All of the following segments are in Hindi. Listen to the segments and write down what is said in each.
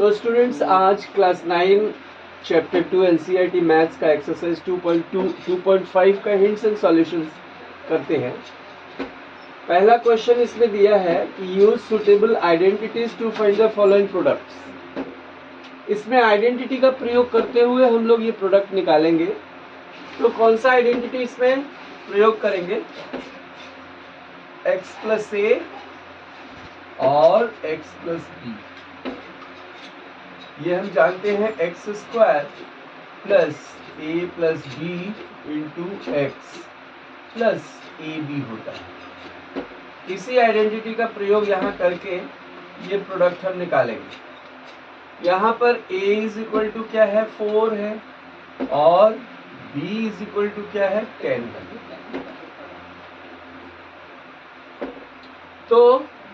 तो स्टूडेंट्स आज क्लास 9 चैप्टर 2 एनसीईआरटी मैथ्स का एक्सरसाइज 2.5 का हिंट्स एंड सॉल्यूशंस करते हैं। पहला क्वेश्चन इसमें दिया है कि use suitable identities to find the following products. इसमें आइडेंटिटी का प्रयोग करते हुए हम लोग ये प्रोडक्ट निकालेंगे। तो कौन सा आइडेंटिटी इसमें प्रयोग करेंगे? x प्लस ए और x प्लस बी। ये हम जानते हैं x square plus a plus b into x plus a b होता है। इसी आइडेंटिटी का प्रयोग यहाँ करके ये प्रोडक्ट हम निकालेंगे। यहाँ पर a इज इक्वल टू क्या है? 4 है और b इज इक्वल टू क्या है? 10 है। तो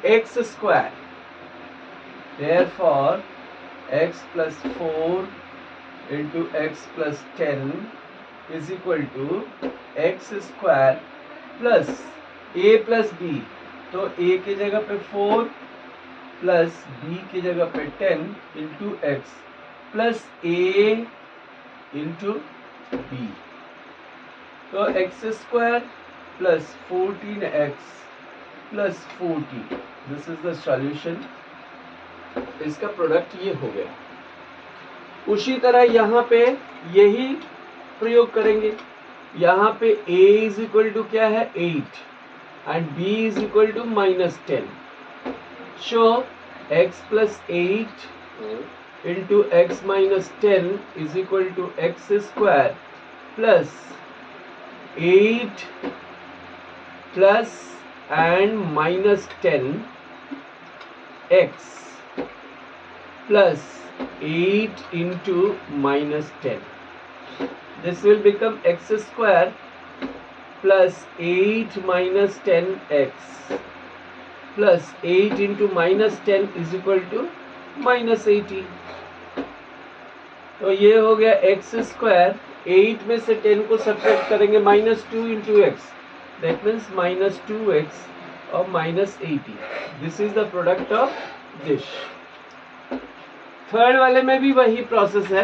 x square therefore x plus 4 into x plus 10 is equal to x square plus a plus b। तो a की जगह पे 4 प्लस b की जगह पे 10 into x plus a into b। तो x square plus 14x plus 40, this is the solution. इसका प्रोडक्ट ये हो गया। उसी तरह यहाँ पे यही प्रयोग करेंगे। यहाँ पे a इज इक्वल टू क्या है? 8 and b is equal to -10। So x plus 8 into x minus 10 is equal to x square plus 8 plus and -10 x plus 8 into -10. This will become x square plus 8 minus 10x plus 8 into -10 is equal to -80। तो ये हो गया x स्क्वायर। 8 में से 10 को सब्ट्रैक्ट करेंगे -2 into x, that means -2x और -80। This is the product of this। Third वाले में भी वही प्रोसेस है।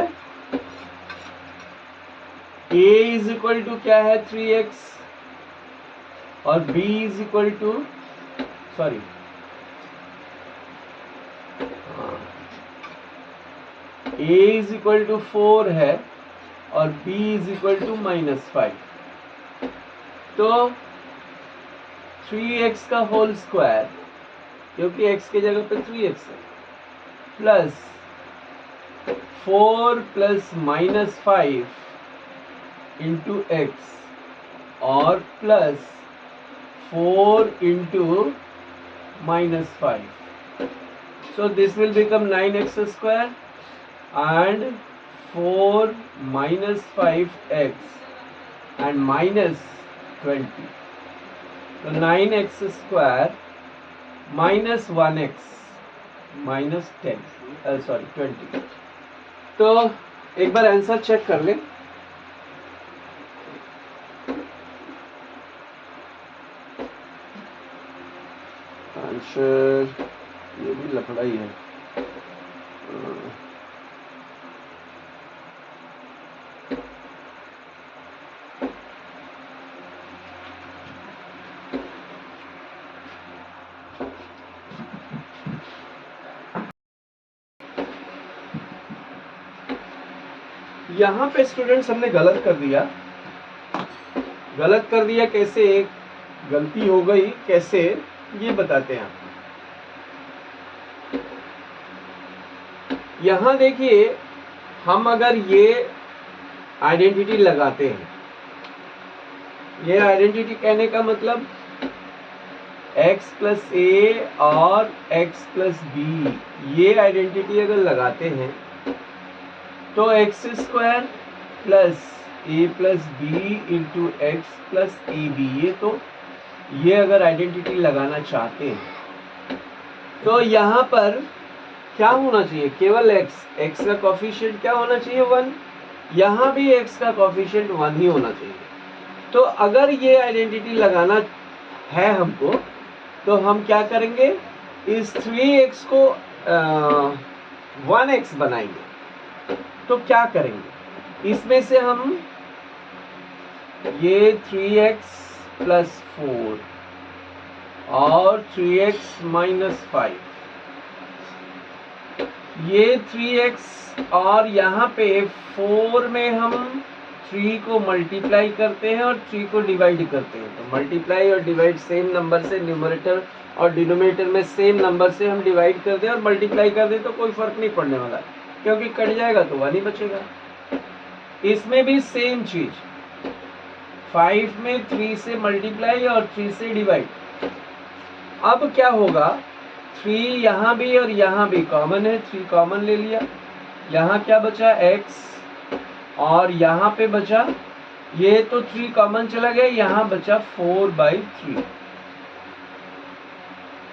a इज इक्वल टू क्या है? 3x और b is equal to a is equal to 4 है और b इज इक्वल टू -5। तो 3x का होल स्क्वायर, क्योंकि x की जगह पे 3x है, प्लस 4 प्लस -5 इंटू एक्स और plus 4 into -5। So this will become 9x square and 4 -5x and -20। तो 9x स्क्वायर -1x -10 तो एक बार आंसर चेक कर लें। आंसर ये भी लफड़ा ही है। यहाँ पे स्टूडेंट्स हमने गलत कर दिया। कैसे गलती हो गई, कैसे ये बताते हैं आपको। यहाँ देखिए, हम अगर ये आइडेंटिटी लगाते हैं, ये आइडेंटिटी कहने का मतलब x प्लस ए और x प्लस बी, ये आइडेंटिटी अगर लगाते हैं तो x square plus a plus b into x plus a b, ये अगर आइडेंटिटी लगाना चाहते हैं तो यहाँ पर क्या होना चाहिए? केवल x का कोफिशिएंट क्या होना चाहिए? 1। यहाँ भी x का कोफिशिएंट 1 ही होना चाहिए। तो अगर ये आइडेंटिटी लगाना है हमको, तो हम क्या करेंगे? इस 3x को 1x बनाएंगे। तो क्या करेंगे, इसमें से हम ये 3x प्लस 4 और 3x माइनस 5, ये 3x और यहाँ पे 4 में हम 3 को मल्टीप्लाई करते हैं और 3 को डिवाइड करते हैं। तो मल्टीप्लाई और डिवाइड सेम नंबर से, न्यूमरेटर और डिनोमिनेटर में सेम नंबर से हम डिवाइड कर दें और मल्टीप्लाई कर दें तो कोई फर्क नहीं पड़ने वाला, क्योंकि कट जाएगा तो 1 ही बचेगा। इसमें भी सेम चीज, 5 में 3 से मल्टीप्लाई और 3 से डिवाइड। अब क्या होगा, 3 यहाँ भी और यहाँ भी कॉमन है, 3 कॉमन ले लिया। यहाँ क्या बचा, x, और यहाँ पे बचा, ये तो 3 कॉमन चला गया, यहाँ बचा 4/3।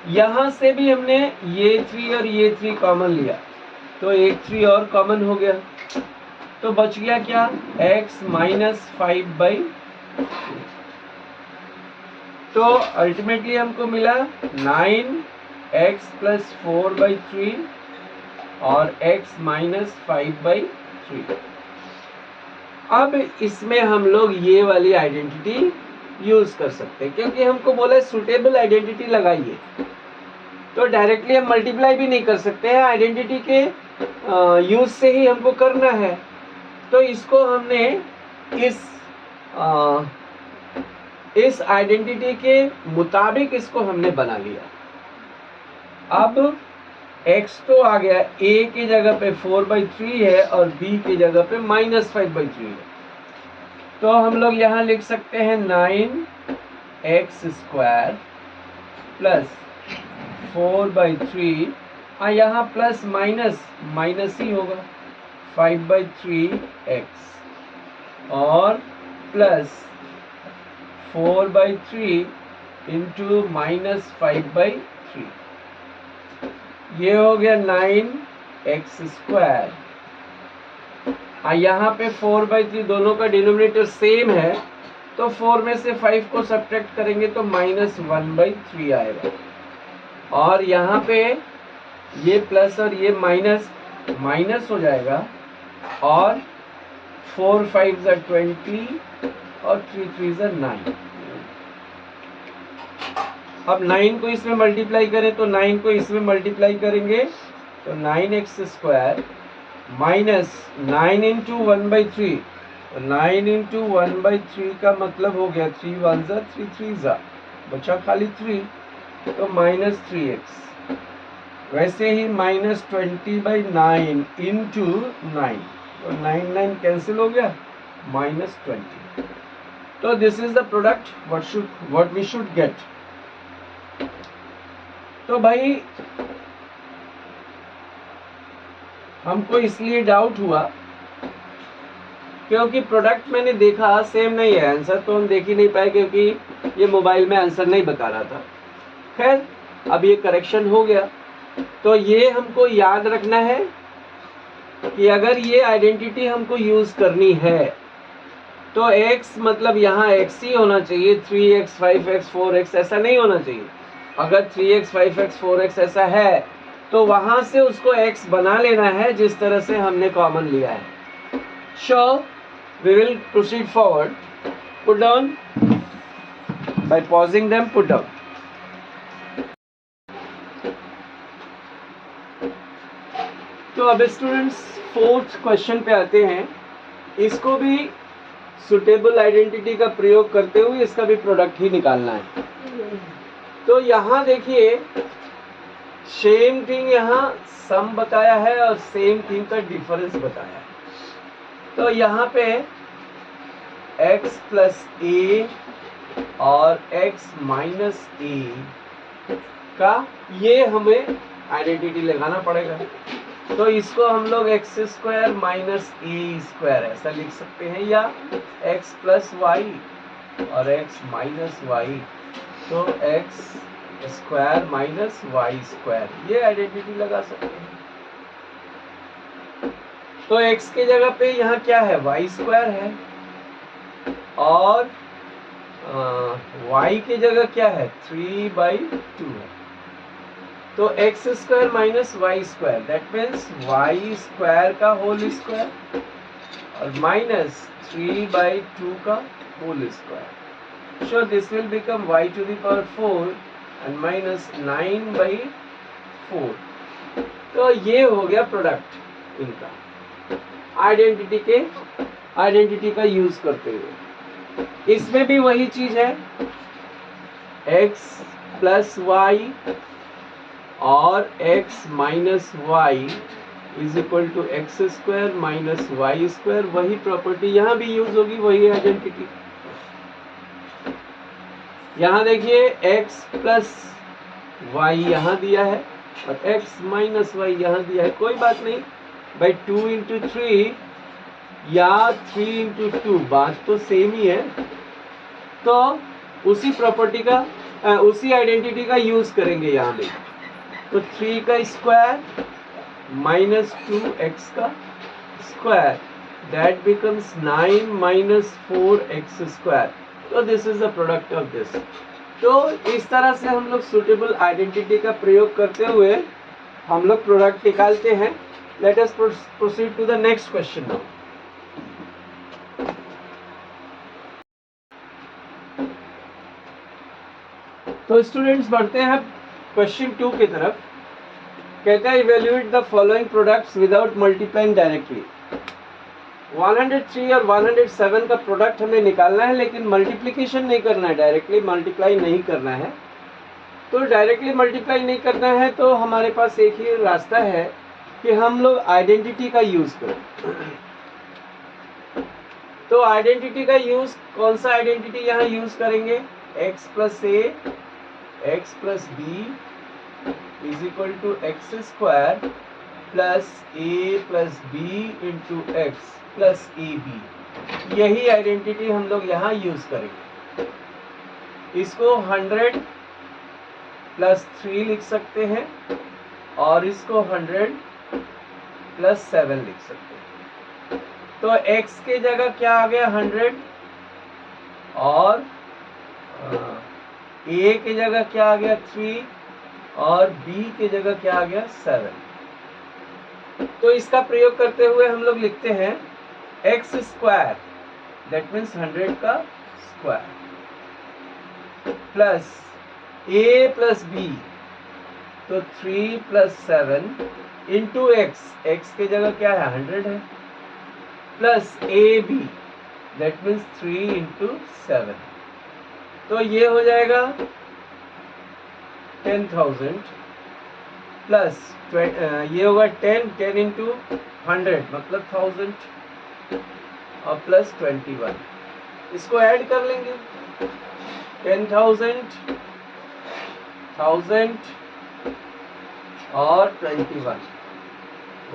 यहाँ से भी हमने ये 3 और ये 3 कॉमन लिया, तो एक 3 और कॉमन हो गया, तो बच गया क्या, x माइनस 5/3। तो अल्टीमेटली हमको मिला 9x प्लस 4/3 और x माइनस 5/3। अब इसमें हम लोग ये वाली आइडेंटिटी यूज कर सकते हैं, क्योंकि हमको बोला सुटेबल आइडेंटिटी लगाइए, तो डायरेक्टली हम मल्टीप्लाई भी नहीं कर सकते हैं, आइडेंटिटी के यूज से ही हमको करना है। तो इसको हमने इस आइडेंटिटी के मुताबिक इसको हमने बना लिया। अब x तो आ गया, a की जगह पे 4/3 है और b की जगह पे माइनस 5/3 है, तो हम लोग यहाँ लिख सकते हैं 9x स्क्वायर प्लस 4/3, हाँ यहाँ प्लस माइनस ही होगा, 5/3x और प्लस 4/3 इंटू माइनस 5/3, ये हो गया 9x स्क्वायर। यहाँ पे 4/3, दोनों का डिनोमिनेटर सेम है, तो 4 में से 5 को सब्ट्रैक्ट करेंगे तो माइनस 1/3 आएगा, और यहाँ पे ये प्लस और ये माइनस हो जाएगा, और 4 5 = 20 और 3 3 = 9। अब 9 को इसमें मल्टीप्लाई करें तो 9 को इसमें मल्टीप्लाई करेंगे तो 9x square minus 9 into 1/3, 9 into 1/3 का मतलब हो गया 3 1 = 3 3 = बचा खाली 3, तो माइनस 3x। वैसे ही माइनस 20/9 इंटू 9, तो 9 9 कैंसिल हो गया, माइनस 20। तो this is the product what we should get. तो भाई हमको इसलिए डाउट हुआ क्योंकि प्रोडक्ट मैंने देखा सेम नहीं है, आंसर तो हम देख ही नहीं पाए क्योंकि ये मोबाइल में आंसर नहीं बता रहा था। खैर अब ये करेक्शन हो गया, तो ये हमको याद रखना है कि अगर ये आइडेंटिटी हमको यूज करनी है तो x मतलब यहाँ x ही होना चाहिए, 3x 5x 4x ऐसा नहीं होना चाहिए। अगर 3x 5x 4x ऐसा है तो वहां से उसको x बना लेना है जिस तरह से हमने कॉमन लिया है। Sure, we will proceed forward. Put down by pausing them. Put down. तो अब स्टूडेंट्स 4th क्वेश्चन पे आते हैं। इसको भी सुटेबल आइडेंटिटी का प्रयोग करते हुए इसका भी प्रोडक्ट ही निकालना है। तो यहाँ देखिए सेम थिंग यहाँ सम बताया है और सेम थिंग का डिफरेंस बताया है। तो यहाँ पे x प्लस a और x माइनस a का ये हमें आइडेंटिटी लगाना पड़ेगा। तो इसको हम लोग x square minus a square ऐसा लिख सकते हैं, या x प्लस वाई और x माइनस वाई, तो x square minus y square, ये आइडेंटिटी लगा सकते हैं। तो x के जगह पे यहाँ क्या है, वाई स्क्वायर है, और y के जगह क्या है, 3/2 है। तो x square minus y square, that means y square का होल स्क्वायर और माइनस 3/2 का whole square. So this will become y to the power 4 and minus 9/4. तो ये हो गया प्रोडक्ट इनका आइडेंटिटी का यूज करते हुए. इसमें भी वही चीज है, x प्लस वाई और x minus y is equal to x square minus y square. वही प्रॉपर्टी यहाँ भी यूज होगी, वही आइडेंटिटी. यहाँ देखिए x प्लस वाई यहाँ दिया है और x माइनस वाई यहाँ दिया है. कोई बात नहीं भाई, 2 इंटू 3 या 3 इंटू 2 बात तो सेम ही है. तो उसी प्रॉपर्टी का उसी आइडेंटिटी का यूज करेंगे यहाँ भी. तो 3 का स्क्वायर माइनस 2x का square, that becomes 9 minus 4x square. तो this is the product of this. तो इस तरह से हम लोग सुटेबल आइडेंटिटी का प्रयोग करते हुए हम लोग प्रोडक्ट निकालते हैं. Let us proceed to the next question now. तो स्टूडेंट्स बढ़ते हैं क्वेश्चन 2 की तरफ. कहता है evaluate the following products without multiplying directly. 103 और 107 का प्रोडक्ट हमें निकालना है, लेकिन मल्टीप्लिकेशन नहीं करना है, डायरेक्टली मल्टीप्लाई नहीं करना है. तो डायरेक्टली मल्टीप्लाई नहीं करना है तो हमारे पास एक ही रास्ता है कि हम लोग आइडेंटिटी का यूज करें. तो आइडेंटिटी का यूज, कौन सा आइडेंटिटी यहाँ यूज करेंगे? x plus a x plus b is equal to x square plus a plus b into x plus a b. यही आइडेंटिटी हम लोग यहाँ यूज करेंगे. इसको 100 प्लस 3 लिख सकते हैं और इसको 100 प्लस 7 लिख सकते हैं. तो x के जगह क्या आ गया? 100 और a के जगह क्या आ गया? 3 और b के जगह क्या आ गया? 7. तो इसका प्रयोग करते हुए हम लोग लिखते हैं x स्क्वायर, दैट मीन्स 100 का square, plus a plus b, तो 3 प्लस 7 इंटू x के जगह क्या है? 100 है, plus a b, that means 3 into 7. तो ये हो जाएगा 10,000 प्लस ये होगा 10 इंटू 100 मतलब 1000 और प्लस 21. इसको ऐड कर लेंगे. 10,000 1000 और 21,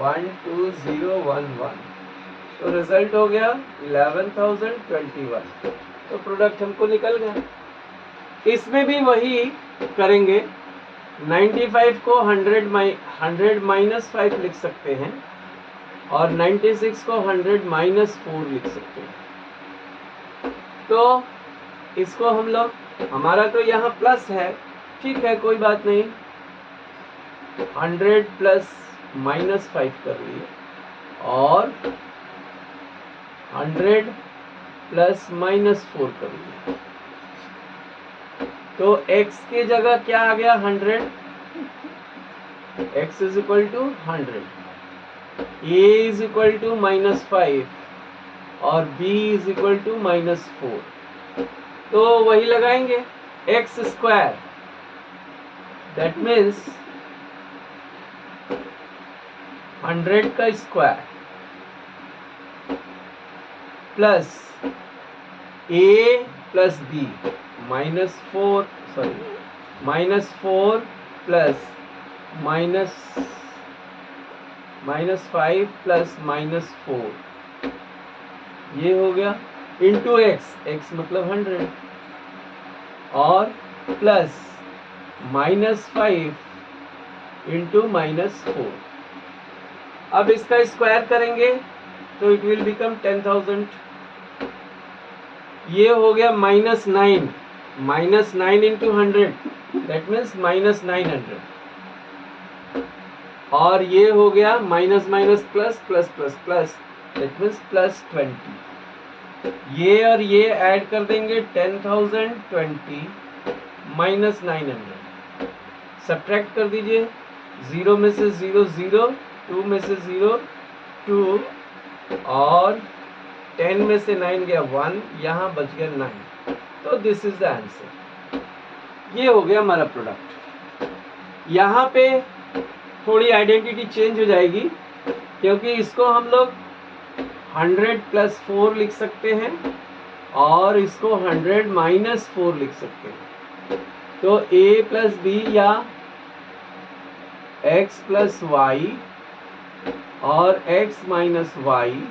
12011. तो रिजल्ट हो गया 11,021. तो प्रोडक्ट हमको निकल गया. इसमें भी वही करेंगे. 95 को 100 माइनस 5 लिख सकते हैं और 96 को 100 माइनस 4 लिख सकते हैं. तो इसको हम लोग, हमारा तो यहाँ प्लस है, ठीक है कोई बात नहीं, 100 प्लस माइनस 5 कर लिए और 100 प्लस माइनस 4 कर लिए. तो x के जगह क्या आ गया? 100. x is equal to 100, a is equal to minus 5 और b is equal to minus 4. तो वही लगाएंगे x स्क्वायर, दैट मीन्स 100 का square plus a plus b minus 4 plus minus 5 plus minus 4, ये हो गया इंटू x मतलब 100 और प्लस माइनस 5 इंटू माइनस 4. अब इसका स्क्वायर करेंगे तो इट विल बिकम 10,000. ये हो गया minus 9 into 100, that means minus 900. और ये हो गया minus minus plus plus plus plus, that means plus 20। ये और ये ऐड कर देंगे 10,020 माइनस 900, सब्ट्रैक्ट कर दीजिए, 0 में से 0 0, 2 में से 0 2, और 10 में से 9 गया 1, यहाँ बच गया 9। तो दिस इज द आंसर। ये हो गया हमारा प्रोडक्ट। यहाँ पे थोड़ी आइडेंटिटी चेंज हो जाएगी, क्योंकि इसको हम लोग 100 प्लस 4 लिख सकते हैं और इसको 100 माइनस 4 लिख सकते हैं। तो a प्लस बी या x प्लस वाई और x minus y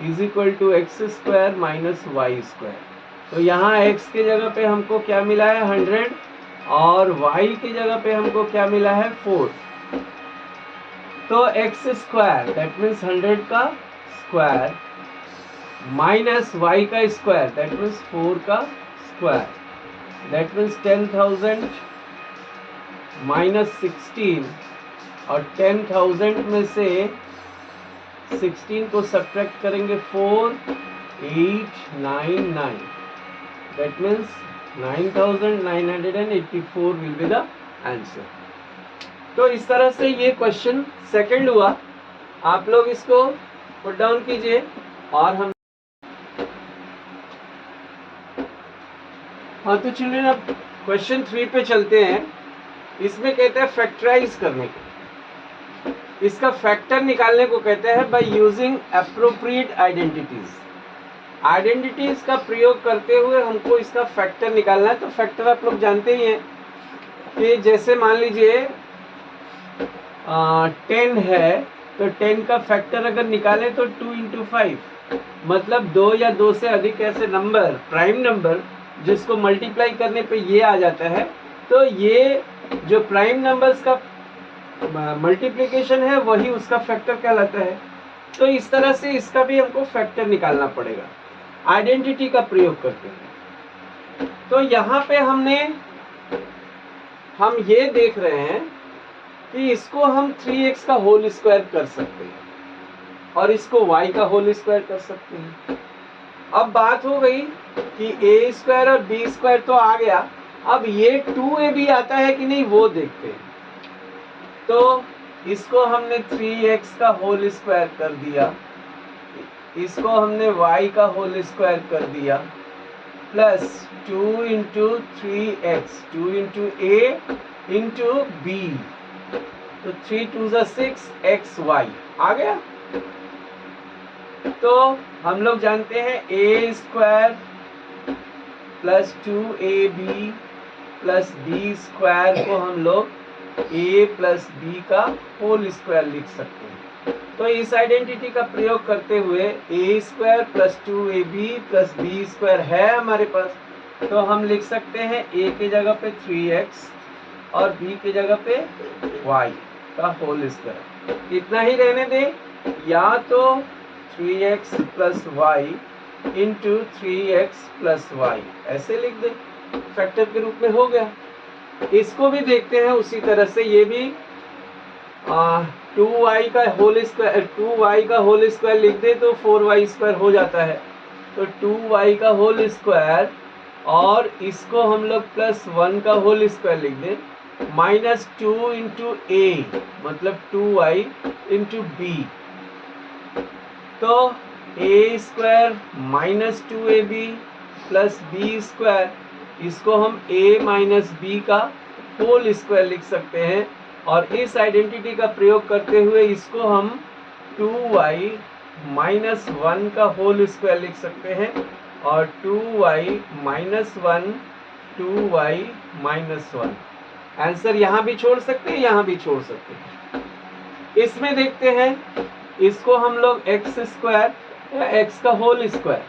is equal to x square minus y square. तो यहाँ x के जगह पे हमको क्या मिला है 100 और y की जगह पे हमको क्या मिला है 4। तो एक्स स्क्वायर दैट मीन्स 100 का स्क्वायर माइनस y का स्क्वायर दैट मीन्स 4 का स्क्वायर, दैट मीन्स 10,000 माइनस 16, और 10,000 में से 16 को सब्ट्रैक्ट करेंगे 4 8 9 9, that means 9,984 will be the answer. तो इस तरह से ये क्वेश्चन सेकंड हुआ। आप लोग इसको पुट डाउन कीजिए और हम हाँ, तो चिल्ड्रन अब क्वेश्चन 3 पे चलते हैं। इसमें कहते हैं फैक्टराइज करने को, इसका फैक्टर निकालने को कहते हैं by using appropriate identities. Identities का प्रयोग करते हुए हमको इसका फैक्टर निकालना है। तो फैक्टर आप लोग जानते ही हैं कि जैसे मान लीजिए 10 है, तो 10 का फैक्टर अगर निकालें तो 2 इंटू 5, मतलब 2 या 2 से अधिक ऐसे नंबर, प्राइम नंबर, जिसको मल्टीप्लाई करने पे ये आ जाता है। तो ये जो प्राइम नंबर्स का मल्टीप्लिकेशन है वही उसका फैक्टर कहलाता है। तो इस तरह से इसका भी हमको फैक्टर निकालना पड़ेगा आइडेंटिटी का प्रयोग करते हैं। तो यहाँ पे हम ये देख रहे हैं कि इसको हम 3x का होल स्क्वायर कर सकते हैं और इसको y का होल स्क्वायर कर सकते हैं। अब बात हो गई कि a स्क्वायर और b स्क्वायर तो आ गया, अब ये 2ab आता है कि नहीं वो देखते हैं। तो इसको हमने 3x का होल स्क्वायर कर दिया, इसको हमने y का होल स्क्वायर कर दिया, plus 2 into 3x, 2 into a into b, तो 3 2 6 xy आ गया। तो हम लोग जानते हैं a square plus 2ab plus b square को हम लोग a प्लस b का होल स्क्वायर लिख सकते हैं। तो इस आइडेंटिटी का प्रयोग करते हुए a square plus 2ab plus b square है हमारे पास, तो हम लिख सकते हैं a की जगह पे 3x और b की जगह पे y का होल स्क्वायर। इतना ही रहने दें, या तो 3x plus y into 3x plus y ऐसे लिख दें, फैक्टर के रूप में हो गया। इसको भी देखते हैं उसी तरह से, ये भी 2y का होल स्क्वायर, 2y का होल स्क्वायर लिख दे तो 4y स्क्वायर हो जाता है। तो 2y का होल स्क्वायर और इसको हम लोग प्लस 1 का होल स्क्वायर लिख दें, माइनस 2 इंटू ए मतलब 2y इंटू बी, तो a square minus 2ab plus b square, इसको हम a माइनस बी का होल स्क्वायर लिख सकते हैं। और इस आइडेंटिटी का प्रयोग करते हुए इसको हम 2y माइनस 1 का होल स्क्वायर लिख सकते हैं, और 2y minus 1 2y minus 1। Answer यहाँ भी छोड़ सकते हैं, यहाँ भी छोड़ सकते हैं। इसमें देखते हैं, इसको हम लोग एक्स स्क्वायर या एक्स का whole square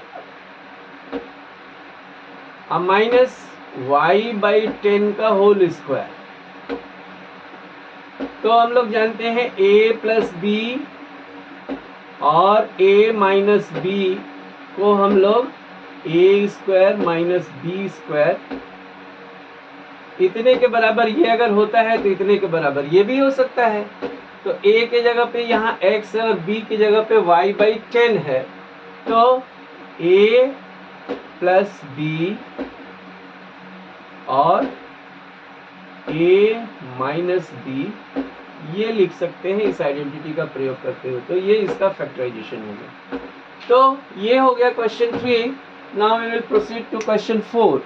minus y by 10 का होल स्क्वायर, तो हम लोग जानते हैं a प्लस बी और a माइनस बी को हम लोग a square minus b square, इतने के बराबर ये अगर होता है तो इतने के बराबर ये भी हो सकता है। तो a के जगह पे यहाँ x है और b की जगह पे y/10 है, तो a प्लस b और a माइनस b ये लिख सकते हैं इस आइडेंटिटी का प्रयोग करते हुए। तो ये इसका फैक्टराइजेशन हो गया। तो ये हो गया question 3। Now we will proceed to question 4।